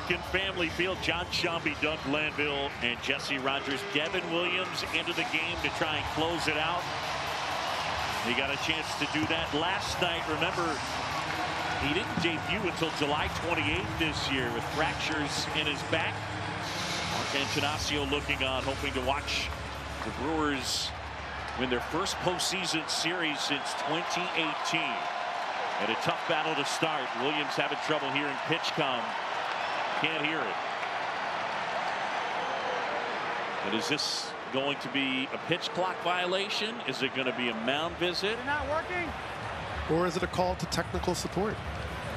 American Family Field. John Shambi, Doug Glanville, and Jesse Rogers. Devin Williams into the game to try and close it out. He got a chance to do that last night. Remember, he didn't debut until July 28th this year with fractures in his back. Mark Antonaccio looking on, hoping to watch the Brewers win their first postseason series since 2018. And a tough battle to start. Williams having trouble hearing pitch com. Can't hear it. And is this going to be a pitch clock violation? Is it going to be a mound visit? You're not working. Or is it a call to technical support?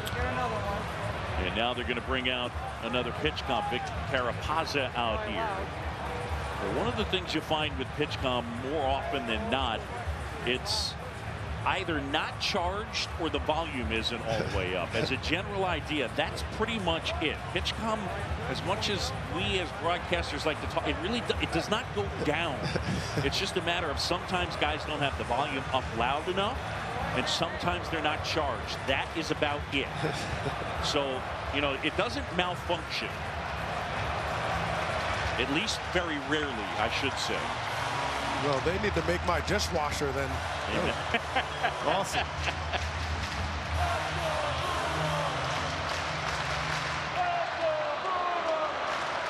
Get another one. And now they're going to bring out another pitch com. Victor Carapazza out here. But one of the things you find with pitch com more often than not, it's either not charged or the volume isn't all the way up. As a general idea, that's pretty much it. PitchCom, as much as we as broadcasters like to talk, it does not go down. It's just a matter of sometimes guys don't have the volume up loud enough, and sometimes they're not charged. That is about it. So, you know, it doesn't malfunction. At least very rarely, I should say. Well, they need to make my dishwasher then. Awesome.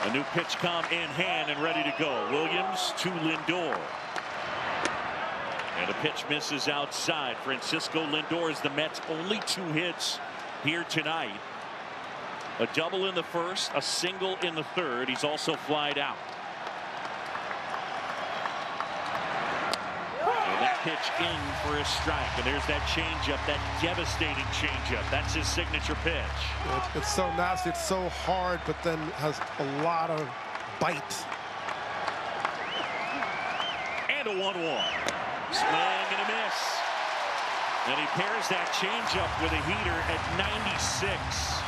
A new pitch com in hand and ready to go. Williams to Lindor. And a pitch misses outside. Francisco Lindor is the Mets' only 2 hits here tonight. A double in the first, a single in the third. He's also flied out. Pitch in for a strike, and there's that changeup, that devastating changeup. That's his signature pitch. It's so nasty, it's so hard, but then has a lot of bite. And a 1-1. Swing and a miss. And he pairs that changeup with a heater at 96.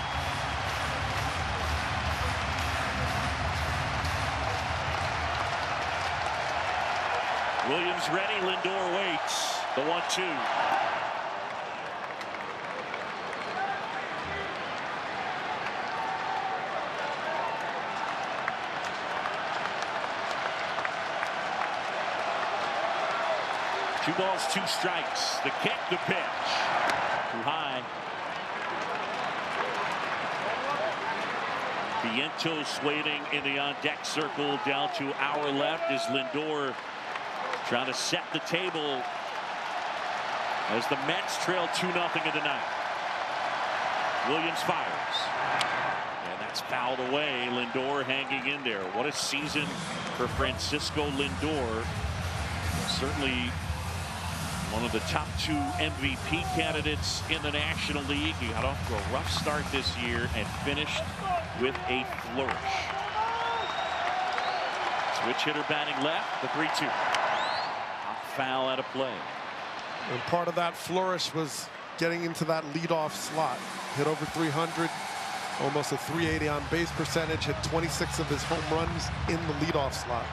Williams ready, Lindor waits. The 1-2. Two balls, 2 strikes. The kick, the pitch. Too high. Vientos waiting in the on-deck circle. Down to our left is Lindor, trying to set the table as the Mets trail 2-0 in the ninth. Williams fires. And that's fouled away. Lindor hanging in there. What a season for Francisco Lindor. Certainly one of the top 2 MVP candidates in the National League. He got off to a rough start this year and finished with a flourish. Switch hitter batting left, the 3-2. Foul out of play. And part of that flourish was getting into that leadoff slot. Hit over 300, almost a 380 on base percentage, hit 26 of his home runs in the leadoff slot.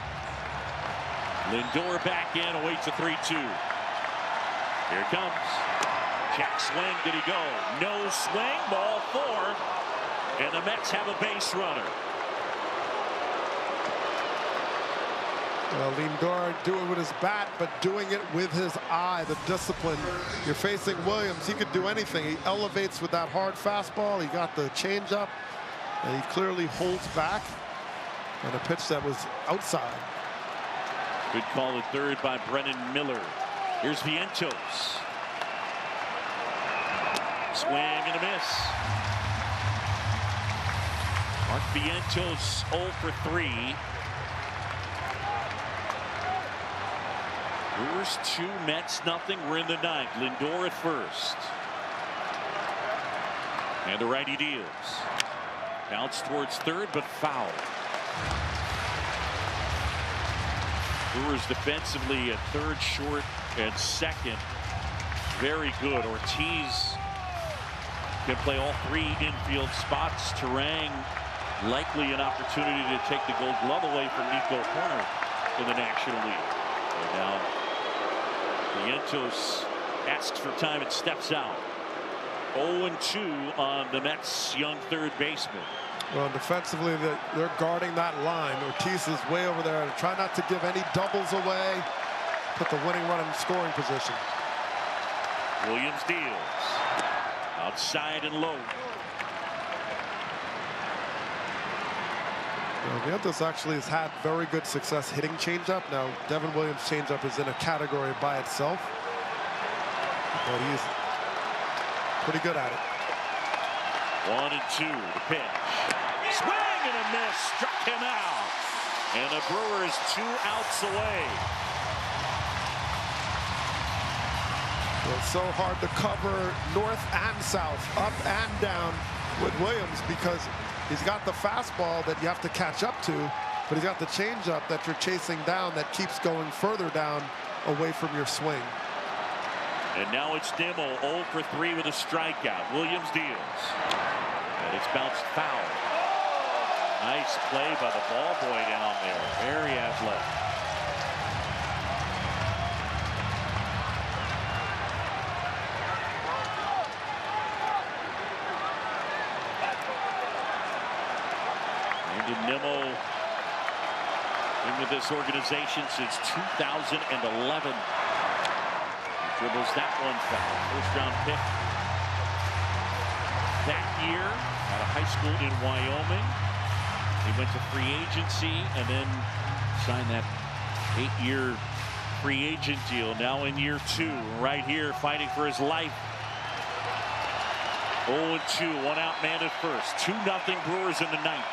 Lindor back in, awaits a 3-2. Here it comes. Check swing, did he go? No swing, ball 4. And the Mets have a base runner. Well, Lindor doing it with his bat, but doing it with his eye, the discipline. You're facing Williams. He could do anything. He elevates with that hard fastball. He got the changeup, and he clearly holds back. And a pitch that was outside. Good call at third by Brennan Miller. Here's Vientos. Swing and a miss. Mark Vientos 0 for 3. Brewers 2, Mets nothing. We're in the ninth. Lindor at first. And the righty deals. Bounce towards third, but foul. Brewers defensively at third, short, and second. Very good. Ortiz can play all 3 infield spots. Terang likely an opportunity to take the Gold Glove away from Nico Horner in the National League. And now Vientos asks for time and steps out. 0-2 on the Mets' young third baseman. Well, defensively, they're guarding that line. Ortiz is way over there. Try not to give any doubles away. Put the winning run in scoring position. Williams deals. Outside and low. Vientos actually has had very good success hitting changeup. Now, Devin Williams' changeup is in a category by itself, but he's pretty good at it. 1-2, the pitch. Swing and a miss, struck him out. And the Brewers 2 outs away. It's so hard to cover north and south, up and down with Williams because he's got the fastball that you have to catch up to, but he's got the changeup that you're chasing down that keeps going further down away from your swing. And now it's Nimmo 0 for 3 with a strikeout. Williams deals. And it's bounced foul. Nice play by the ball boy down there. Very athletic. Nimmo been with this organization since 2011. He dribbles that one foul. First round pick that year out of high school in Wyoming. He went to free agency and then signed that 8-year free agent deal. Now in year 2, right here fighting for his life. 0-2, 1 out man at first. 2-0 Brewers in the ninth.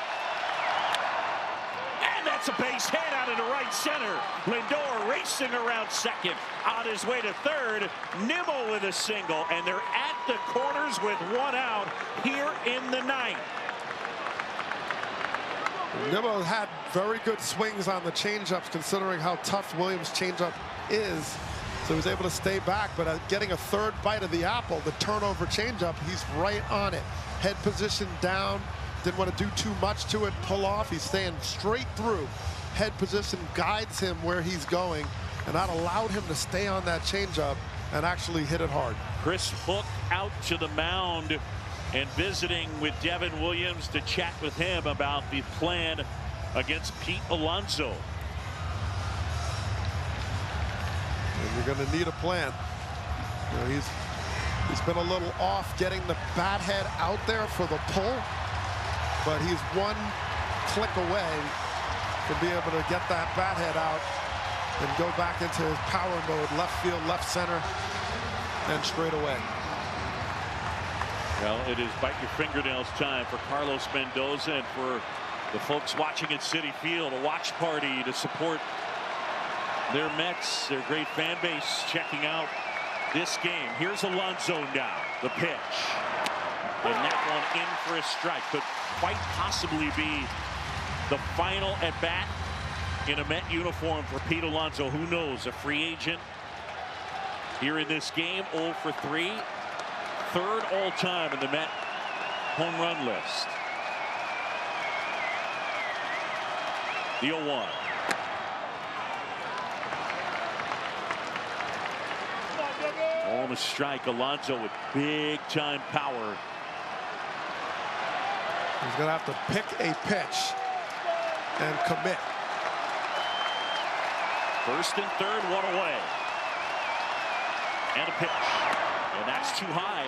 That's a base hit out into right center. Lindor racing around second. On his way to third. Nimmo with a single. And they're at the corners with 1 out here in the ninth. Nimmo had very good swings on the changeups considering how tough Williams' changeup is. So he was able to stay back, but getting a third bite of the apple, the turnover changeup, he's right on it. Head position down. Didn't want to do too much to it, pull off. He's staying straight through. Head position guides him where he's going, and that allowed him to stay on that changeup and actually hit it hard. Chris Hook out to the mound and visiting with Devin Williams to chat with him about the plan against Pete Alonso. And you're going to need a plan. You know, he's been a little off getting the bat head out there for the pull. But he's one click away from being able to get that bat head out and go back into his power mode, left field, left center, and straight away. Well, it is bite your fingernails time for Carlos Mendoza and for the folks watching at Citi Field, a watch party to support their Mets, their great fan base, checking out this game. Here's Alonso now, the pitch. And that one in for a strike. Could quite possibly be the final at bat in a Met uniform for Pete Alonso. Who knows? A free agent here in this game. 0 for 3. Third all time in the Met home run list. The 0-1. On the strike. Alonso with big time power. He's going to have to pick a pitch and commit. First and third, 1 away. And a pitch. And that's too high.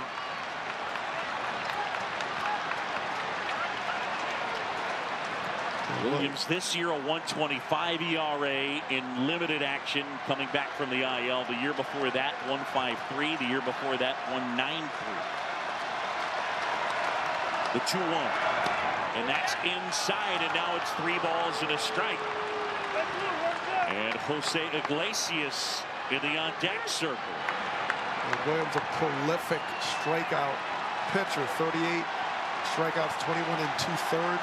Williams this year a 1.25 ERA in limited action coming back from the IL. The year before that 1.53. The year before that 1.93. The 2-1. And that's inside, and now it's 3 balls and a strike. And Jose Iglesias in the on-deck circle. And Williams a prolific strikeout pitcher. 38 strikeouts, 21 2/3.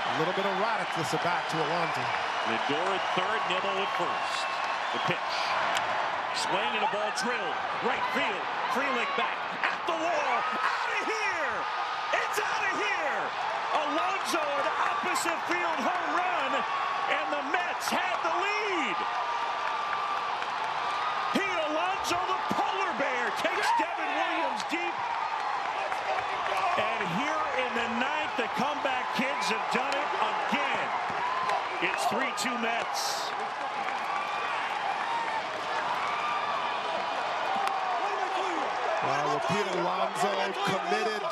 A little bit erratic this at bat to Alonso. Lindor at third, Nimmo at first. The pitch. Swing and a ball drilled. Right field. Frelick back at the wall. Out of here! It's out of here! Alonso an opposite field home run, and the Mets had the lead. Pete Alonso, the polar bear, takes Devin Williams deep And here in the ninth, the comeback kids have done it again. It's 3-2 Mets. Well, Pete Alonso committed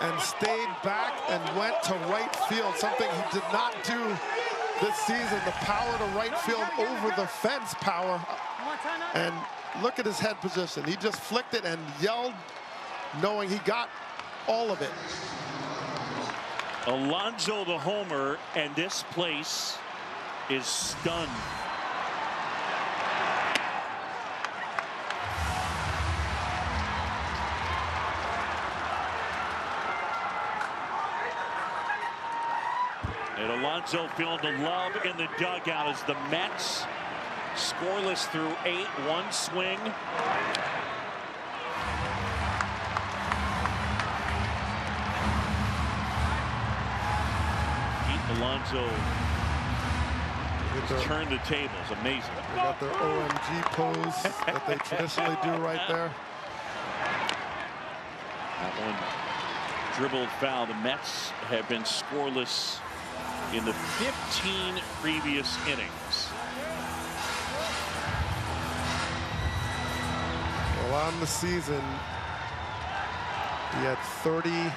and stayed back and went to right field, something he did not do this season. The power to right field over the fence power. And look at his head position. He just flicked it and yelled, knowing he got all of it. Alonso the homer, and this place is stunned. And Alonso feeling the love in the dugout as the Mets scoreless through 8, 1 swing. Pete Alonso turned the tables. Amazing. They got their OMG pose that they traditionally do right there. That one dribbled foul. The Mets have been scoreless in the 15 previous innings. Well, on the season, he had 34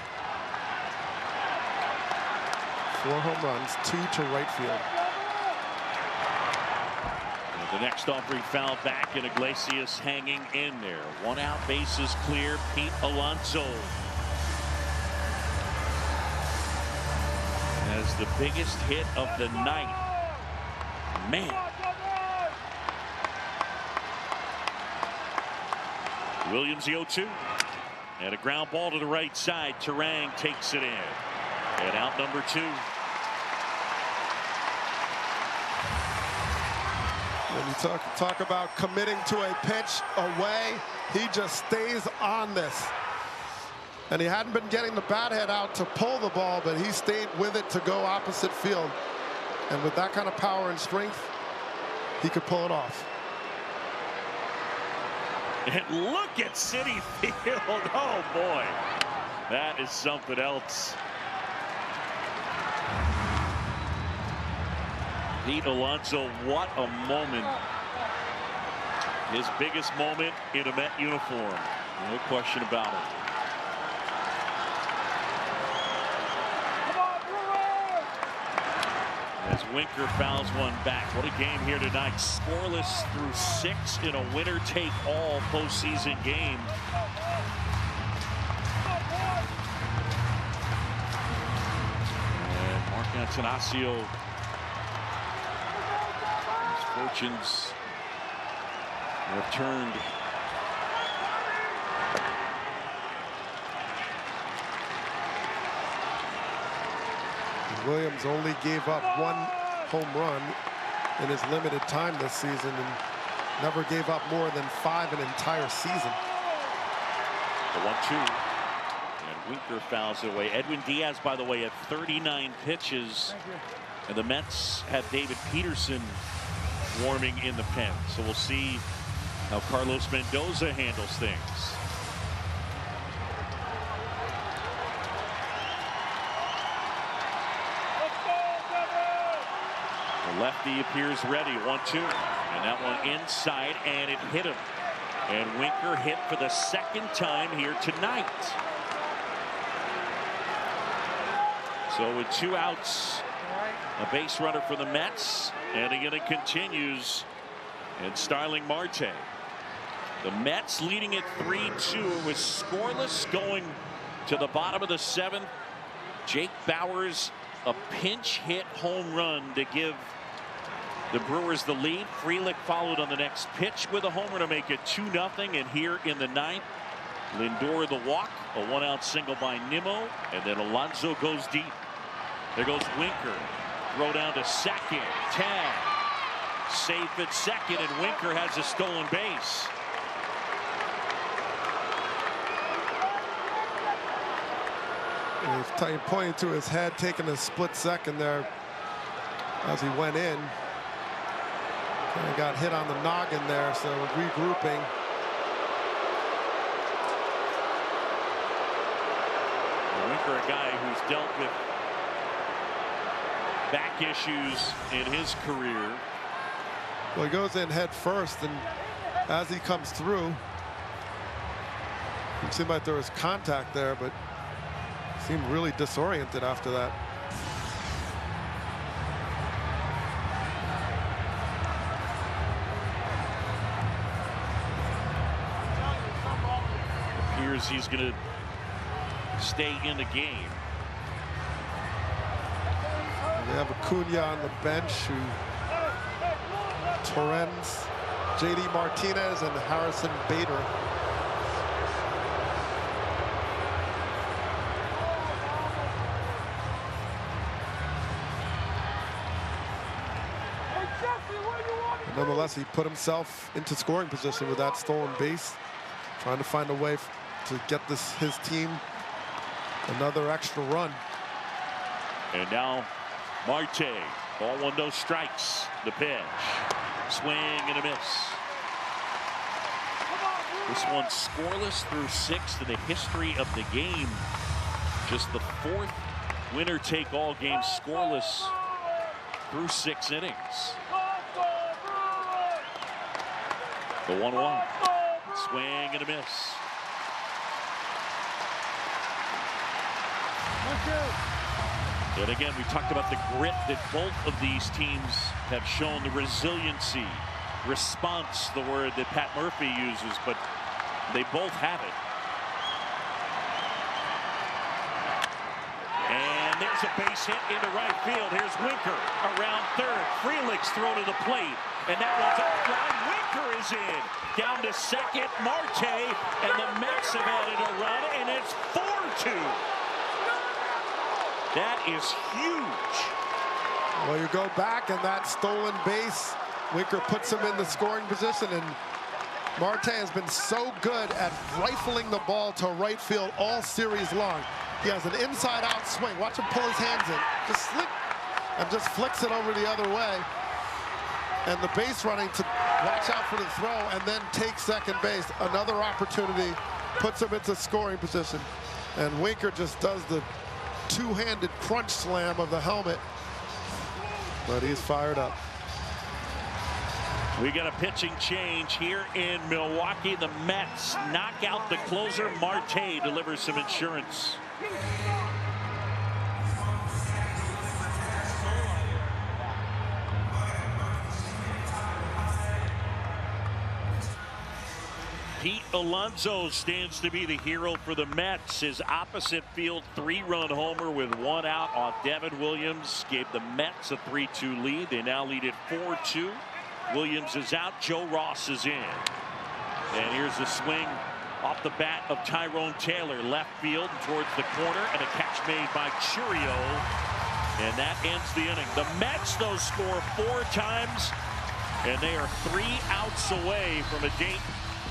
home runs, 2 to right field. The next offering foul back, and Iglesias hanging in there. 1 out, bases clear. Pete Alonso has the biggest hit of the night. Man. Williams the 0-2. And a ground ball to the right side. Terang takes it in. And out number 2. When you talk about committing to a pitch away, he just stays on this. And he hadn't been getting the bat head out to pull the ball, but he stayed with it to go opposite field. And with that kind of power and strength, he could pull it off. And look at Citi Field. Oh, boy. That is something else. Pete Alonso, what a moment. His biggest moment in a Met uniform. No question about it. As Winker fouls one back. What a game here tonight. Scoreless through 6 in a winner-take-all postseason game. And Mark Attanasio, his fortunes have turned. Williams only gave up 1 home run in his limited time this season and never gave up more than 5 an entire season. The 1-2. And Winker fouls it away. Edwin Diaz, by the way, at 39 pitches. And the Mets have David Peterson warming in the pen. So we'll see how Carlos Mendoza handles things. The lefty appears ready. 1-2. And that one inside, and it hit him. And Winker hit for the 2nd time here tonight. So with 2 outs, a base runner for the Mets, and again it continues. And Starling Marte. The Mets leading it 3-2 with scoreless going to the bottom of the 7th. Jake Bauers, a pinch hit home run to give the Brewers the lead. Frelick followed on the next pitch with a homer to make it 2-0. And here in the 9th, Lindor the walk, a 1-out single by Nimmo, and then Alonso goes deep. There goes Winker. Throw down to second. Tag. Safe at second, and Winker has a stolen base. He's pointing to his head, taking a split second there as he went in. Kind of got hit on the noggin there, so regrouping. for a guy who's dealt with back issues in his career. Well, he goes in head first, and as he comes through, it seemed like there was contact there, but seemed really disoriented after that. Appears he's going to stay in the game. And they have Acuna on the bench, who Torrens, J.D. Martinez, and Harrison Bader. Nonetheless, he put himself into scoring position with that stolen base, trying to find a way to get his team another extra run. And now Marte, ball 1, no strikes. The pitch, swing and a miss. This one's scoreless through 6th in the history of the game. Just the 4th winner-take-all game scoreless through 6 innings. The 1-1. Swing and a miss. And again, we talked about the grit that both of these teams have shown, the resiliency, response, the word that Pat Murphy uses, but they both have it. And there's a base hit into right field. Here's Winker around third. Frelick's throw to the plate. And that one's offline. Winker is in. Down to second. Marte, and the Mets have added a run, and it's 4-2. That is huge. Well, you go back, and that stolen base, Winker puts him in the scoring position, and Marte has been so good at rifling the ball to right field all series long. He has an inside-out swing. Watch him pull his hands in. Just slick, and just flicks it over the other way. And the base running to watch out for the throw and then take second base. Another opportunity, puts him into scoring position. And Winker just does the two-handed crunch slam of the helmet. But he's fired up. We got a pitching change here in Milwaukee. The Mets knock out the closer. Marte delivers some insurance. Pete Alonso stands to be the hero for the Mets. His opposite field 3-run homer with 1 out off Devin Williams gave the Mets a 3-2 lead. They now lead it 4-2. Williams is out. Joe Ross is in. And here's the swing off the bat of Tyrone Taylor, left field towards the corner, and a catch made by Churio. And that ends the inning. The Mets, though, score 4 times, and they are 3 outs away from a date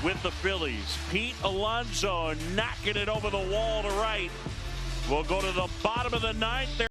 with the Phillies. Pete Alonso knocking it over the wall to right. We'll go to the bottom of the 9th.